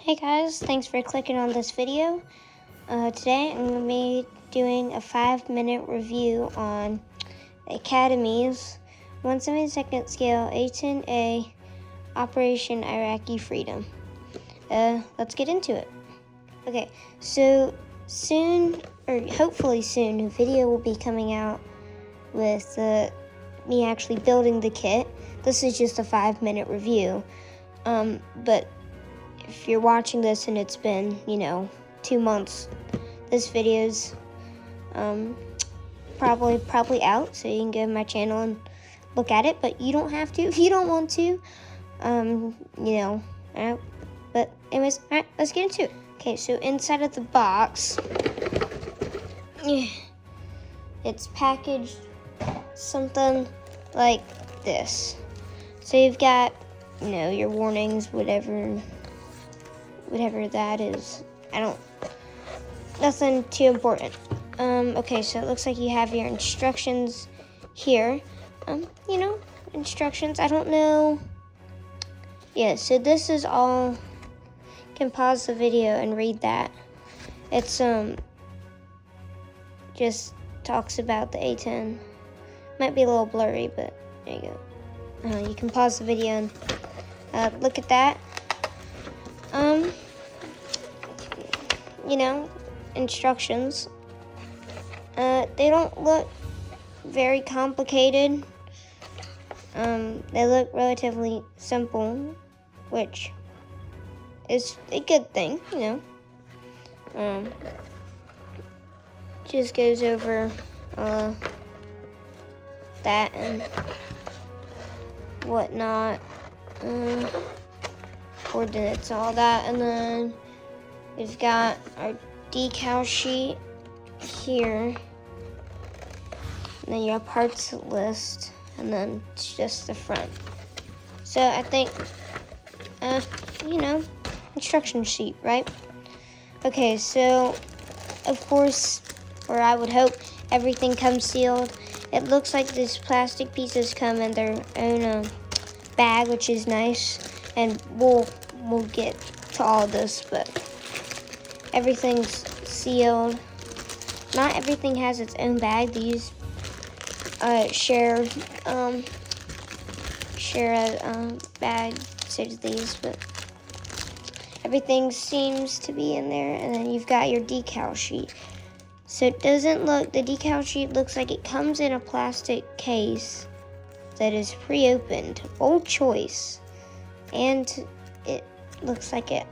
Hey guys, thanks for clicking on this video. Today I'm going to be doing a 5-minute review on Academy's 1/72 scale A-10A Operation Iraqi Freedom. Let's get into it. Okay, so soon, or hopefully soon, a video will be coming out with me actually building the kit. This is just a 5-minute review, but if you're watching this and it's been, 2 months, this video's probably out, so you can go to my channel and look at it, but you don't have to if you don't want to. But anyways, all right, let's get into it. Okay, so inside of the box, it's packaged something like this. So you've got, your warnings, whatever that is. Nothing too important. Okay, so it looks like you have your instructions here. Instructions, I don't know. Yeah, so this is all, you can pause the video and read that. It's, just talks about the A-10. Might be a little blurry, but there you go. You can pause the video and look at that. Instructions. They don't look very complicated. They look relatively simple, which is a good thing, Just goes over that and whatnot, coordinates, all that, and then we've got our decal sheet here, and then your parts list, and then it's just the front. So I think, instruction sheet, right? Okay, so of course, or I would hope, everything comes sealed. It looks like these plastic pieces come in their own bag, which is nice, and we'll get to all this, but everything's sealed. Not everything has its own bag. These share a bag, so do these, but everything seems to be in there. And then you've got your decal sheet. So it doesn't look, the decal sheet looks like it comes in a plastic case that is pre-opened. Old choice. And it looks like it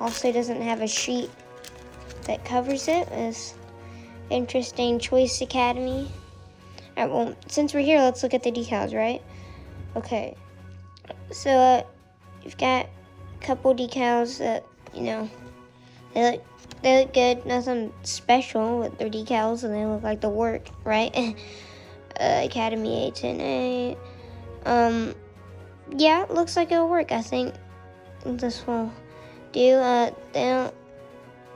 also doesn't have a sheet that covers it. It's interesting choice, Academy. All right, well, since we're here, let's look at the decals, right? Okay. So you've got a couple decals that, they look good. Nothing special with their decals, and they look like they work, right? Academy A-10A. Yeah, it looks like it'll work. I think this will do.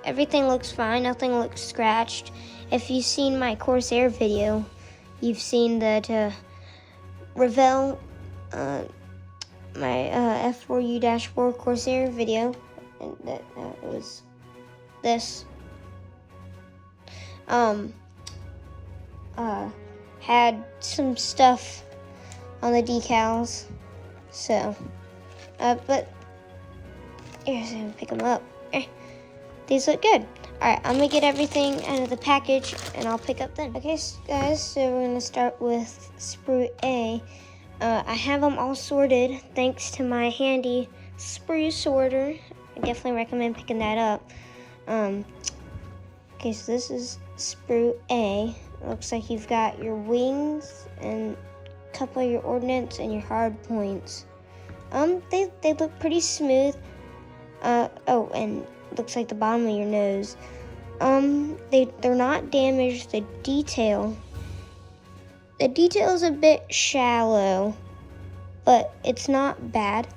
Everything looks fine. Nothing looks scratched. If you've seen my Corsair video, you've seen that Revell, my F4U-4 Corsair video, and that it was this. Had some stuff on the decals, so, but here's how to pick them up. These look good. Alright, I'm gonna get everything out of the package and I'll pick up then. Okay, guys, so we're gonna start with Sprue A. I have them all sorted thanks to my handy Sprue sorter. I definitely recommend picking that up. Okay, so this is Sprue A. It looks like you've got your wings and a couple of your ordnance and your hard points. They look pretty smooth. Oh, and looks like the bottom of your nose. They're not damaged. The detail is a bit shallow, but it's not bad,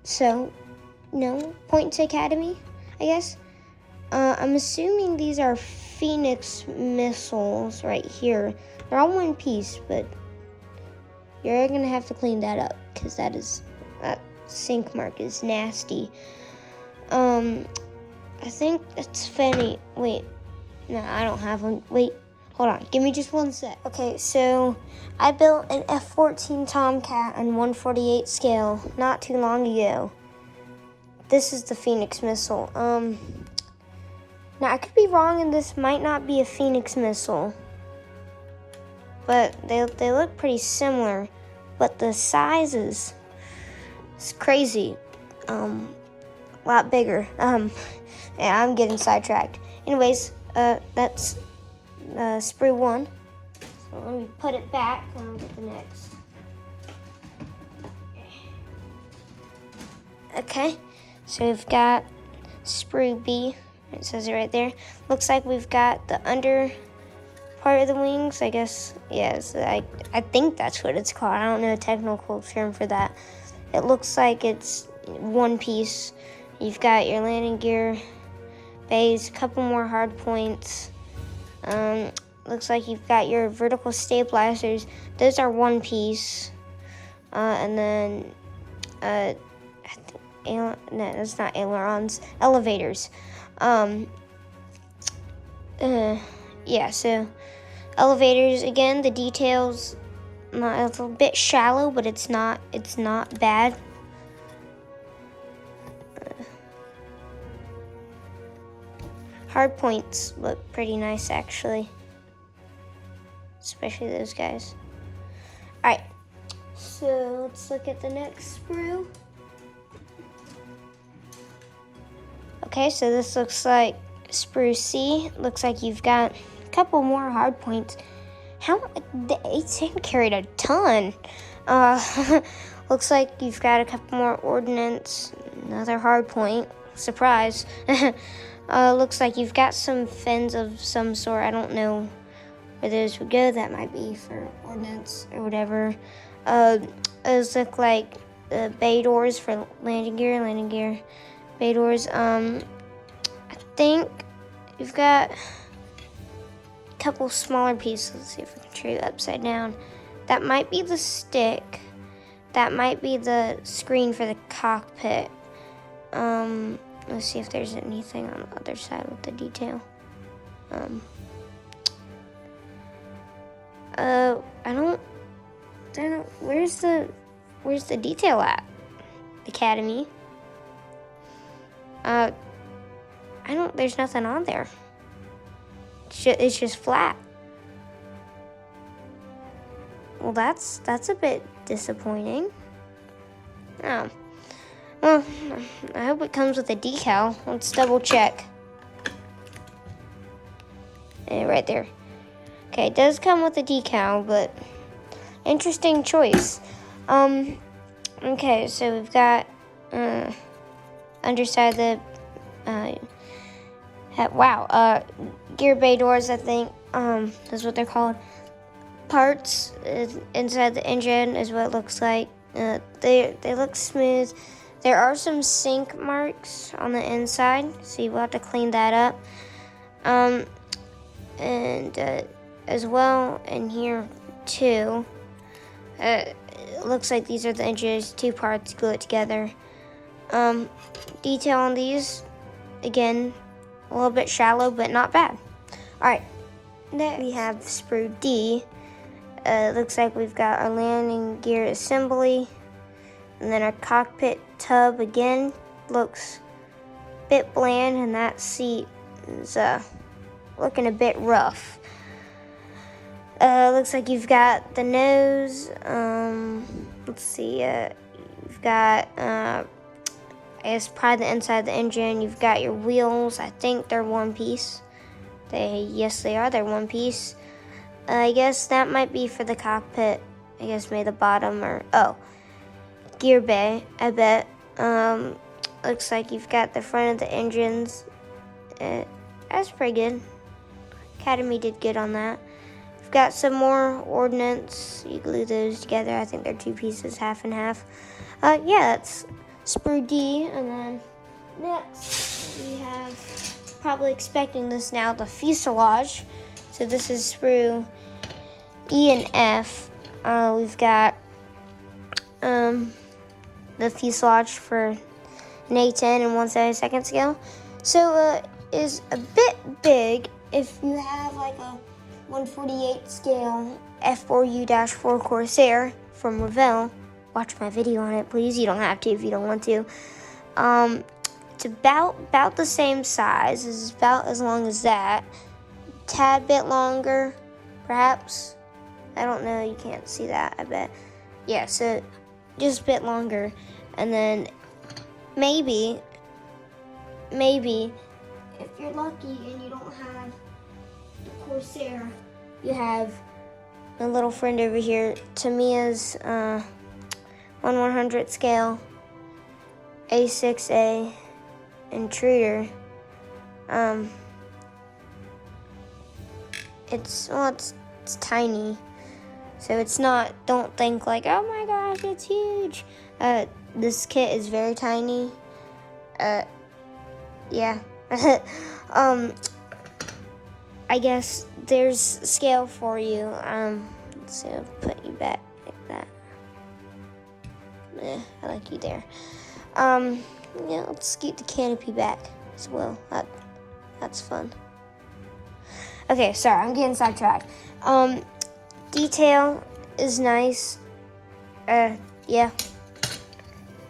so, points Academy, I guess. I'm assuming these are Phoenix missiles right here. They're all one piece, but you're gonna have to clean that up because that's sink mark is nasty. I think it's Fanny. Wait, no, I don't have one. Wait, hold on. Give me just one sec. Okay, so I built an F-14 Tomcat on 1/48 scale not too long ago. This is the Phoenix missile. Now I could be wrong, and this might not be a Phoenix missile, but they look pretty similar. But the size is crazy. A lot bigger. Yeah, I'm getting sidetracked. Anyways, that's Sprue 1. So let me put it back and I'll get the next. Okay, so we've got Sprue B. It says it right there. Looks like we've got the under part of the wings, I guess. Yes, I think that's what it's called. I don't know a technical term for that. It looks like it's one piece. You've got your landing gear bays, a couple more hard points. Looks like you've got your vertical stabilizers. Those are one piece. And then, I think, no, that's not ailerons. Elevators. Yeah, so elevators, again, the details, it's a bit shallow, but it's not bad. Hard points look pretty nice, actually. Especially those guys. Alright, so let's look at the next sprue. Okay, so this looks like Sprue C. Looks like you've got a couple more hard points. The A-10 carried a ton. Looks like you've got a couple more ordnance, another hard point. Surprise. Looks like you've got some fins of some sort. I don't know where those would go. That might be for ordnance or whatever. Those look like bay doors for landing gear, bay doors. I think you've got a couple smaller pieces. Let's see if we can turn it upside down. That might be the stick. That might be the screen for the cockpit. Let's see if there's anything on the other side with the detail. I don't know. Where's the detail at? Academy. There's nothing on there. It's just flat. Well, that's a bit disappointing. Oh. Well, I hope it comes with a decal. Let's double check. Right there. Okay, it does come with a decal, but interesting choice. Okay, so we've got underside the gear bay doors, I think is what they're called. Parts inside the engine is what it looks like. They look smooth. There are some sink marks on the inside, so you will have to clean that up. And as well in here too, it looks like these are the engines, two parts, glue it together. Detail on these, again, a little bit shallow, but not bad. All right, next we have Sprue D. Looks like we've got our landing gear assembly, and then our cockpit tub again looks a bit bland, and that seat is looking a bit rough. Looks like you've got the nose. Let's see. You've got I guess probably the inside of the engine. You've got your wheels. I think they're one piece. Yes, they are. They're one piece. I guess that might be for the cockpit. I guess maybe the bottom or gear bay. I bet. Looks like you've got the front of the engines. That's pretty good. Academy did good on that. We've got some more ordnance. You glue those together. I think they're two pieces, half and half. Yeah, that's Sprue D. And then next we have, probably expecting this now, the fuselage. So this is Sprue E and F. We've got the the fuselage for an A-10 and 1/72 scale. So is a bit big if you have like a 1/48 scale F4U-4 Corsair from Revell. Watch my video on it, please. You don't have to if you don't want to. It's about the same size. It's about as long as that. Tad bit longer, perhaps. I don't know. You can't see that, I bet. Yeah, so just a bit longer. And then maybe, if you're lucky and you don't have the Corsair, you have a little friend over here, Tamiya's 1/100 scale A-6A intruder. It's tiny, so it's not. Don't think like, oh my gosh, it's huge. This kit is very tiny. Yeah. I guess there's scale for you. So put you back like that. Yeah, I like you there. Yeah, let's scoot the canopy back as well. That's fun. Okay, sorry, I'm getting sidetracked. Detail is nice. Yeah.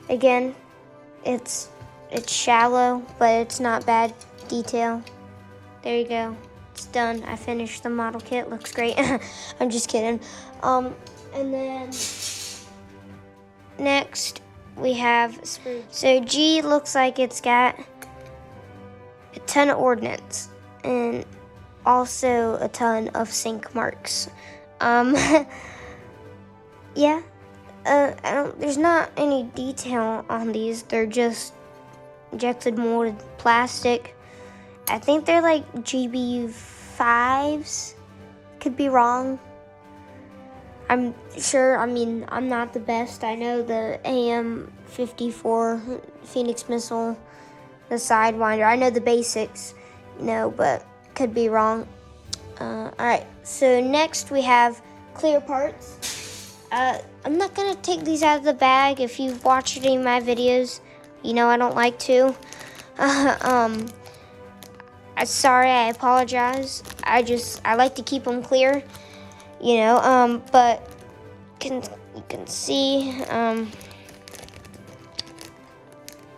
Again, it's shallow, but it's not bad detail. There you go. It's done. I finished the model kit. Looks great. I'm just kidding. And then next we have Sprue. So G looks like it's got a ton of ordnance and also a ton of sink marks. Yeah. There's not any detail on these. They're just injected molded plastic. I think they're like GBU 5s. Could be wrong. I'm sure, I'm not the best. I know the AM-54 Phoenix missile, the Sidewinder. I know the basics, but could be wrong. Alright, so next we have clear parts. I'm not gonna take these out of the bag. If you've watched any of my videos, I don't like to. I'm sorry, I apologize. I like to keep them clear, but you can see,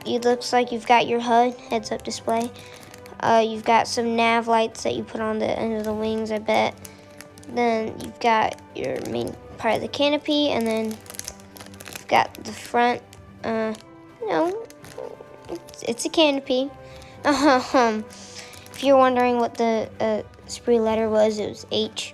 it looks like you've got your HUD, heads-up display. You've got some nav lights that you put on the end of the wings, I bet. Then you've got your main part of the canopy, and then you've got the front, it's a canopy. If you're wondering what the Sprue letter was, it was H.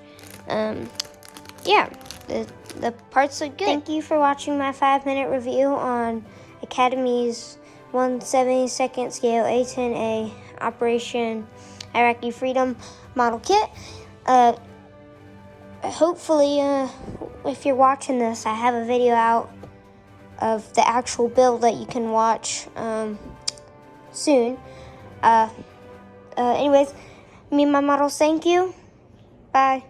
Yeah, the parts look good. Thank you for watching my 5-minute review on Academy's 1/72 scale A-10A Operation Iraqi Freedom model kit. Hopefully, if you're watching this, I have a video out of the actual build that you can watch soon. Anyways, me and my models, thank you. Bye.